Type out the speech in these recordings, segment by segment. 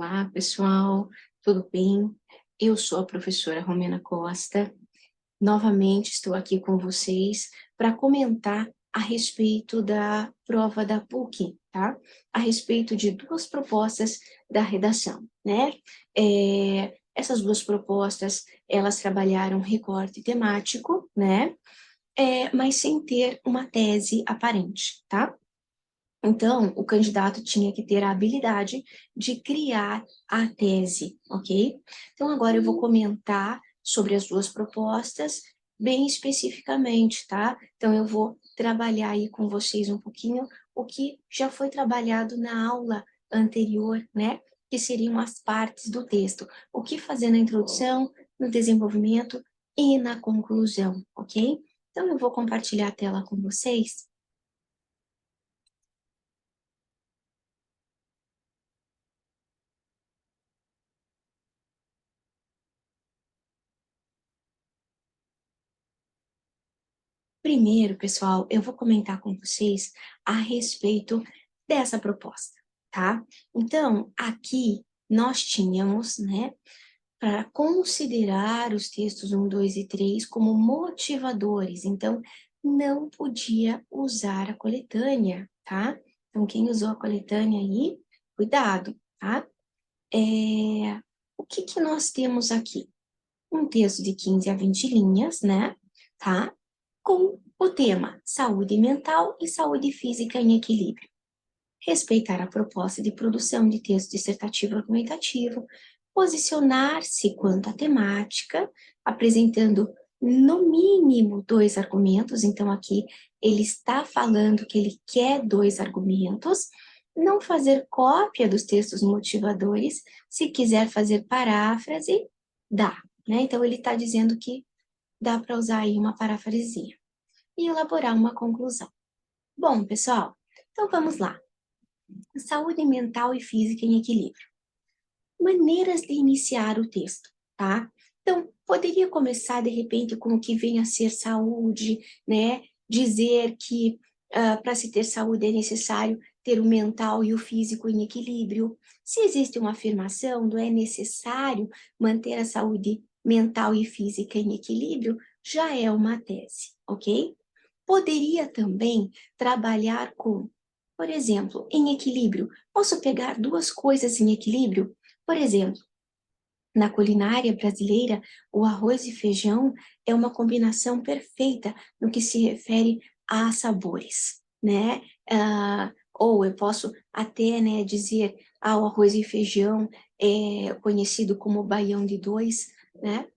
Olá, pessoal, tudo bem? Eu sou a professora Romena Costa. Novamente estou aqui com vocês para comentar a respeito da prova da PUC, tá? A respeito de duas propostas da redação, né? Essas duas propostas, elas trabalharam recorte temático, né? Mas sem ter uma tese aparente, tá? Então, o candidato tinha que ter a habilidade de criar a tese, ok? Então, agora eu vou comentar sobre as duas propostas bem especificamente, tá? Então, eu vou trabalhar aí com vocês um pouquinho o que já foi trabalhado na aula anterior, né? Que seriam as partes do texto. O que fazer na introdução, no desenvolvimento e na conclusão, ok? Então, eu vou compartilhar a tela com vocês. Primeiro, pessoal, eu vou comentar com vocês a respeito dessa proposta, tá? Então, aqui nós tínhamos, né, para considerar os textos 1, 2 e 3 como motivadores. Então, não podia usar a coletânea, tá? Então, quem usou a coletânea aí, cuidado, tá? O que que nós temos aqui? Um texto de 15 a 20 linhas, né? Tá? Com o tema saúde mental e saúde física em equilíbrio. Respeitar a proposta de produção de texto dissertativo argumentativo, posicionar-se quanto à temática, apresentando no mínimo 2 argumentos, então aqui ele está falando que ele quer 2 argumentos, não fazer cópia dos textos motivadores, se quiser fazer paráfrase, dá, né? Então ele está dizendo que dá para usar aí uma parafrasezinha e elaborar uma conclusão. Bom, pessoal, então vamos lá. Saúde mental e física em equilíbrio. Maneiras de iniciar o texto, tá? Então, poderia começar, de repente, com o que vem a ser saúde, né? Dizer que para se ter saúde é necessário ter o mental e o físico em equilíbrio. Se existe uma afirmação do é necessário manter a saúde mental e física em equilíbrio, já é uma tese, ok? Poderia também trabalhar com, por exemplo, em equilíbrio. Posso pegar duas coisas em equilíbrio? Por exemplo, na culinária brasileira, o arroz e feijão é uma combinação perfeita no que se refere a sabores, né? Ou eu posso até, né, dizer, o arroz e feijão é conhecido como baião de dois, né?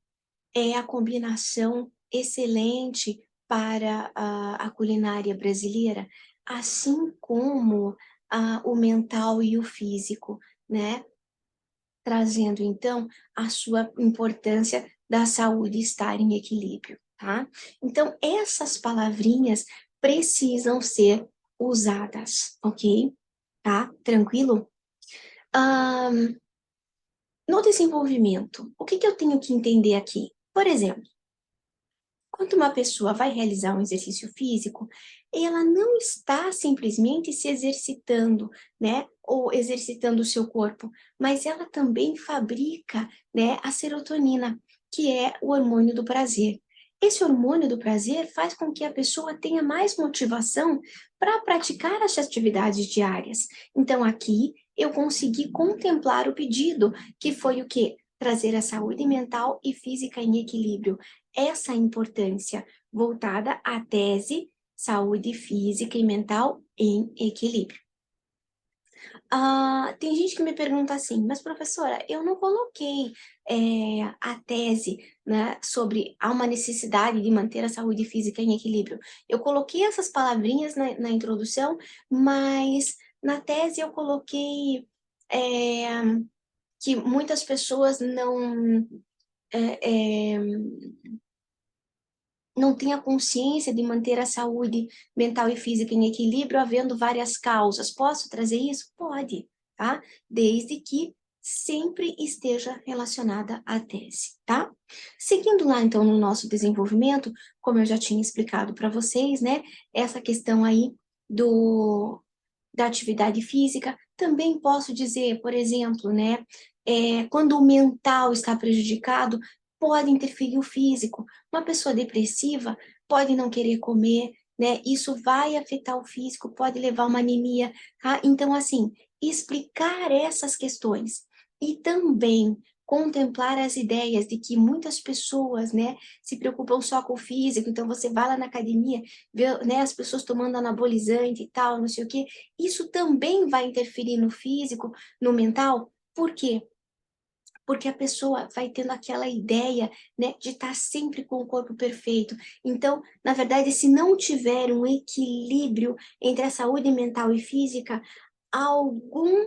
É a combinação excelente para a culinária brasileira, assim como o mental e o físico, né? Trazendo, então, a sua importância da saúde estar em equilíbrio, tá? Então, essas palavrinhas precisam ser usadas, ok? Tá? Tranquilo? No desenvolvimento, o que que eu tenho que entender aqui? Por exemplo, quando uma pessoa vai realizar um exercício físico, ela não está simplesmente se exercitando, né, ou exercitando o seu corpo, mas ela também fabrica, né, a serotonina, que é o hormônio do prazer. Esse hormônio do prazer faz com que a pessoa tenha mais motivação para praticar as atividades diárias. Então, aqui eu consegui contemplar o pedido, que foi o quê? Trazer a saúde mental e física em equilíbrio. Essa importância voltada à tese saúde física e mental em equilíbrio. Tem gente que me pergunta assim, mas professora, eu não coloquei a tese, né, sobre há uma necessidade de manter a saúde física em equilíbrio. Eu coloquei essas palavrinhas na introdução, mas na tese eu coloquei que muitas pessoas é, é, não tem a consciência de manter a saúde mental e física em equilíbrio, havendo várias causas. Posso trazer isso? Pode, tá? Desde que sempre esteja relacionada à tese, tá? Seguindo lá, então, no nosso desenvolvimento, como eu já tinha explicado para vocês, né? Essa questão aí do da atividade física. Também posso dizer, por exemplo, né, quando o mental está prejudicado, pode interferir o físico. Uma pessoa depressiva pode não querer comer, né? Isso vai afetar o físico, pode levar a uma anemia, tá? Então, assim, explicar essas questões e também contemplar as ideias de que muitas pessoas, né, se preocupam só com o físico, então você vai lá na academia, vê, né, as pessoas tomando anabolizante e tal, não sei o quê, isso também vai interferir no físico, no mental, por quê? Porque a pessoa vai tendo aquela ideia, né, de estar sempre com o corpo perfeito. Então, na verdade, se não tiver um equilíbrio entre a saúde mental e física, algum,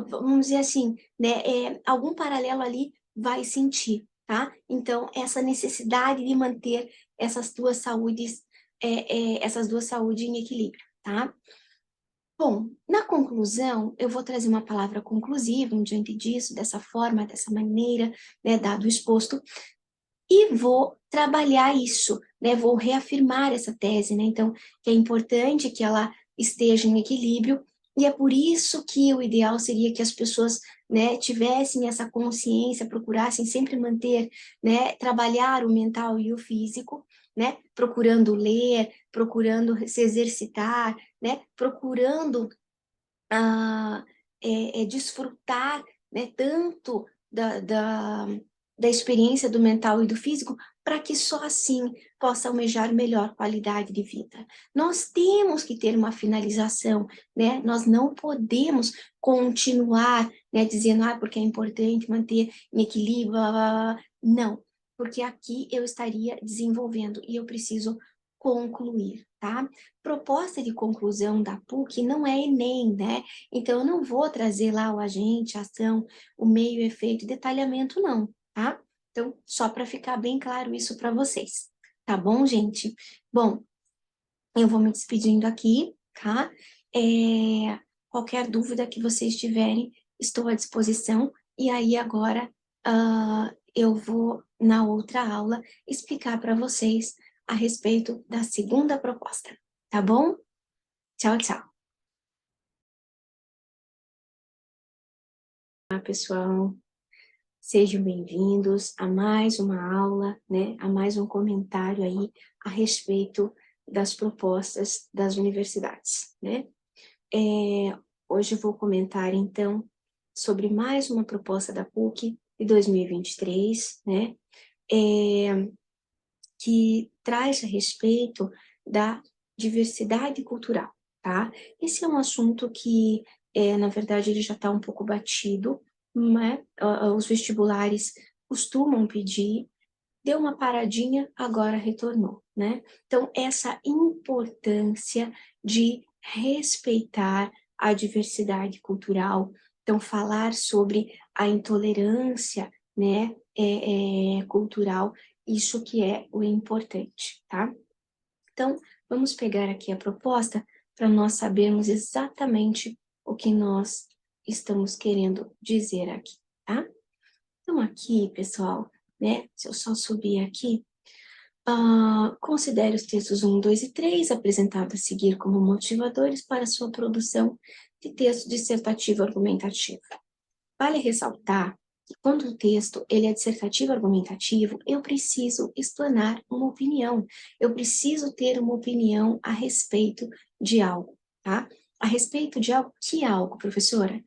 vamos dizer assim, né, algum paralelo ali vai sentir, tá? Então, essa necessidade de manter essas duas saúdes, essas duas saúdes em equilíbrio, tá? Bom, na conclusão, eu vou trazer uma palavra conclusiva diante disso, dessa forma, dessa maneira, né, dado o exposto, e vou trabalhar isso, né, vou reafirmar essa tese, né, então, que é importante que ela esteja em equilíbrio, e é por isso que o ideal seria que as pessoas, né, tivessem essa consciência, procurassem sempre manter, né, trabalhar o mental e o físico, né, procurando ler, procurando se exercitar, né, procurando ah, desfrutar, né, tanto da experiência do mental e do físico, para que só assim possa almejar melhor qualidade de vida. Nós temos que ter uma finalização, né? Nós não podemos continuar, né, dizendo, porque é importante manter em equilíbrio, blá, blá, blá. Não, porque aqui eu estaria desenvolvendo e eu preciso concluir, tá? Proposta de conclusão da PUC não é Enem, né? Então, eu não vou trazer lá o agente, a ação, o meio, efeito, detalhamento, não, tá? Então, só para ficar bem claro isso para vocês, tá bom, gente? Bom, eu vou me despedindo aqui, tá? Qualquer dúvida que vocês tiverem, estou à disposição. E aí, agora, eu vou, na outra aula, explicar para vocês a respeito da segunda proposta, tá bom? Tchau, tchau. Olá, pessoal. Sejam bem-vindos a mais uma aula, né? A mais um comentário aí a respeito das propostas das universidades, né? Hoje eu vou comentar, então, sobre mais uma proposta da PUC de 2023, né? Que traz a respeito da diversidade cultural, tá? Esse é um assunto que, na verdade, ele já está um pouco batido, né? Os vestibulares costumam pedir, deu uma paradinha, agora retornou, né? Então, essa importância de respeitar a diversidade cultural, então, falar sobre a intolerância, né, cultural, isso que é o importante, tá? Então, vamos pegar aqui a proposta para nós sabermos exatamente o que nós estamos querendo dizer aqui, tá? Então, aqui, pessoal, né, se eu só subir aqui, considere os textos 1, 2 e 3 apresentados a seguir como motivadores para sua produção de texto dissertativo argumentativo. Vale ressaltar que quando o texto ele é dissertativo argumentativo, eu preciso explanar uma opinião, eu preciso ter uma opinião a respeito de algo, tá? A respeito de algo, que algo, professora?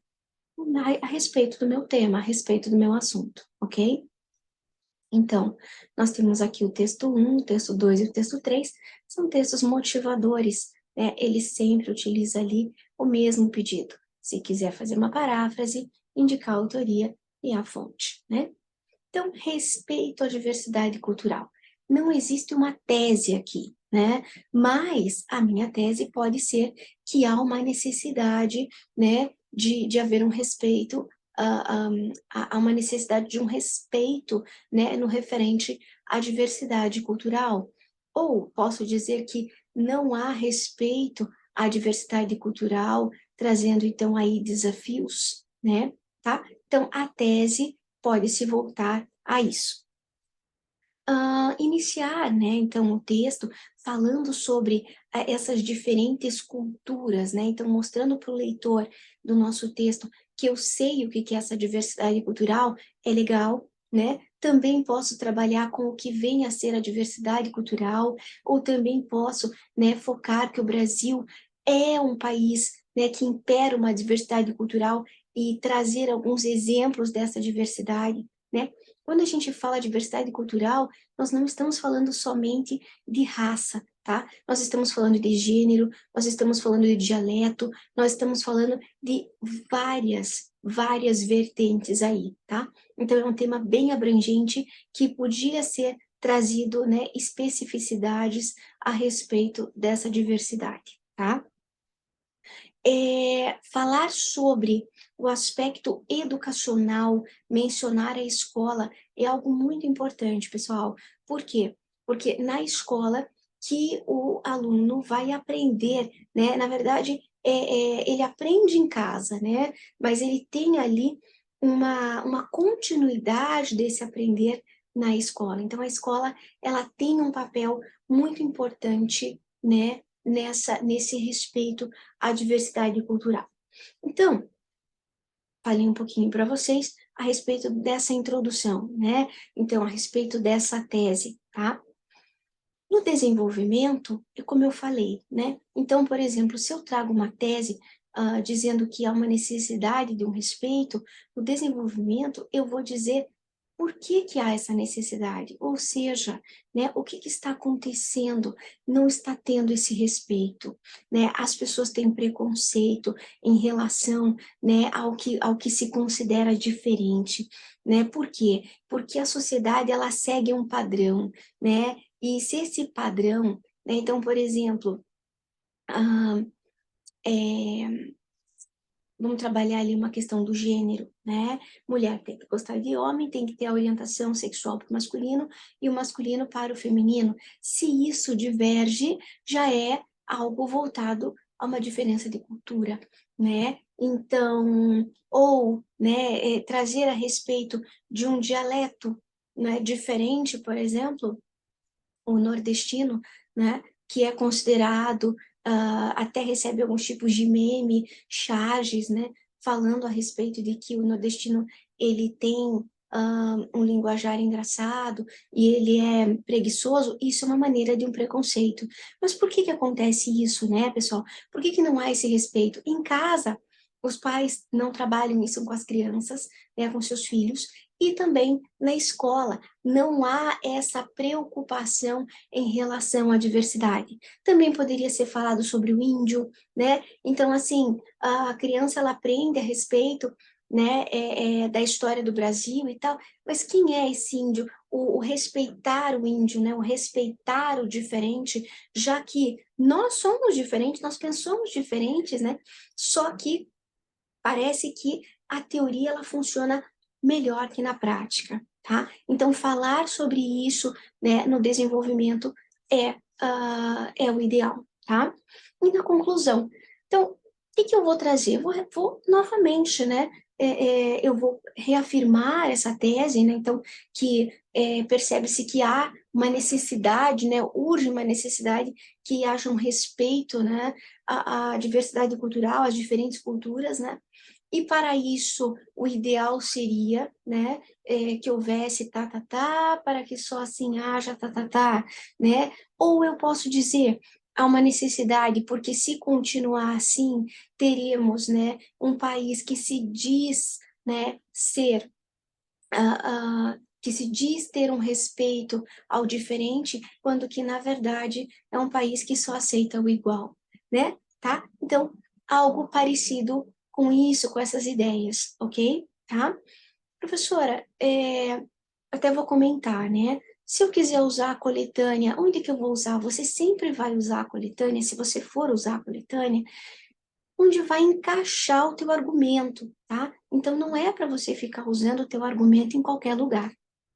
A respeito do meu tema, a respeito do meu assunto, ok? Então, nós temos aqui o texto 1, o texto 2 e o texto 3, são textos motivadores, né? Ele sempre utiliza ali o mesmo pedido. Se quiser fazer uma paráfrase, indicar a autoria e a fonte, né? Então, respeito à diversidade cultural. Não existe uma tese aqui, né? Mas a minha tese pode ser que há uma necessidade, né, de haver um respeito, há uma necessidade de um respeito, né, no referente à diversidade cultural. Ou posso dizer que não há respeito à diversidade cultural, trazendo então aí desafios, né? Tá? Então, a tese pode se voltar a isso. Iniciar, né, então, o texto falando sobre essas diferentes culturas, né? Então, mostrando para o leitor do nosso texto que eu sei o que é essa diversidade cultural, é legal, né? Também posso trabalhar com o que vem a ser a diversidade cultural, ou também posso, né, focar que o Brasil é um país, né, que impera uma diversidade cultural e trazer alguns exemplos dessa diversidade, né? Quando a gente fala diversidade cultural, nós não estamos falando somente de raça, tá? Nós estamos falando de gênero, nós estamos falando de dialeto, nós estamos falando de várias vertentes aí, tá? Então é um tema bem abrangente que podia ser trazido, né, especificidades a respeito dessa diversidade, tá? Falar sobre o aspecto educacional, mencionar a escola, é algo muito importante, pessoal. Por quê? Porque na escola que o aluno vai aprender, né? Na verdade, ele aprende em casa, né? Mas ele tem ali uma continuidade desse aprender na escola. Então, a escola, ela tem um papel muito importante, né? Nesse respeito à diversidade cultural. Então, falei um pouquinho para vocês a respeito dessa introdução, né? Então, a respeito dessa tese, tá? No desenvolvimento, é como eu falei, né? Então, por exemplo, se eu trago uma tese dizendo que há uma necessidade de um respeito, no desenvolvimento, eu vou dizer por que que há essa necessidade, ou seja, né, o que está acontecendo, não está tendo esse respeito, né? As pessoas têm preconceito em relação, né, ao que se considera diferente, né? Por quê? Porque a sociedade, ela segue um padrão, né? E se esse padrão, né, então, por exemplo, ah, é, vamos trabalhar ali uma questão do gênero, né? Mulher tem que gostar de homem, tem que ter a orientação sexual para o masculino e o masculino para o feminino. Se isso diverge, já é algo voltado a uma diferença de cultura, né? Então, ou, né, trazer a respeito de um dialeto, né, diferente, por exemplo, o nordestino, né, que é considerado, até recebe alguns tipos de meme, charges, né, falando a respeito de que o nordestino, ele tem um linguajar engraçado e ele é preguiçoso, isso é uma maneira de um preconceito. Mas por que que acontece isso, né, pessoal? Por que que não há esse respeito? Em casa, os pais não trabalham isso com as crianças, né, com seus filhos, e também na escola não há essa preocupação em relação à diversidade. Também poderia ser falado sobre o índio, né? Então, assim, a criança, ela aprende a respeito, né, da história do Brasil e tal, mas quem é esse índio? O respeitar o índio, né? O respeitar o diferente, já que nós somos diferentes, nós pensamos diferentes, né? Só que parece que a teoria, ela funciona melhor que na prática, tá? Então, falar sobre isso, né, no desenvolvimento é o ideal, tá? E na conclusão, então, o que que eu vou trazer? Eu vou novamente, né, eu vou reafirmar essa tese, né, então, que percebe-se que há uma necessidade, né, urge uma necessidade que haja um respeito, né, à diversidade cultural, às diferentes culturas, né, e para isso, o ideal seria, né, que houvesse para que só assim haja né? Ou eu posso dizer, há uma necessidade, porque se continuar assim, teremos, né, um país que se diz, né, ser, que se diz ter um respeito ao diferente, quando que, na verdade, é um país que só aceita o igual, né? Tá? Então, algo parecido com isso, com essas ideias, ok? Tá? Professora, até vou comentar, né? Se eu quiser usar a coletânea, onde que eu vou usar? Você sempre vai usar a coletânea, se você for usar a coletânea, onde vai encaixar o teu argumento, tá? Então, não é para você ficar usando o teu argumento em qualquer lugar,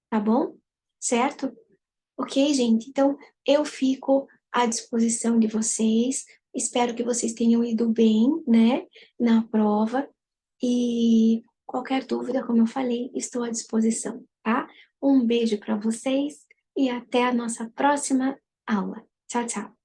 tá bom? Certo? Ok, gente? Então, eu fico à disposição de vocês. Espero que vocês tenham ido bem, né, na prova. E qualquer dúvida, como eu falei, estou à disposição, tá? Um beijo para vocês e até a nossa próxima aula. Tchau, tchau.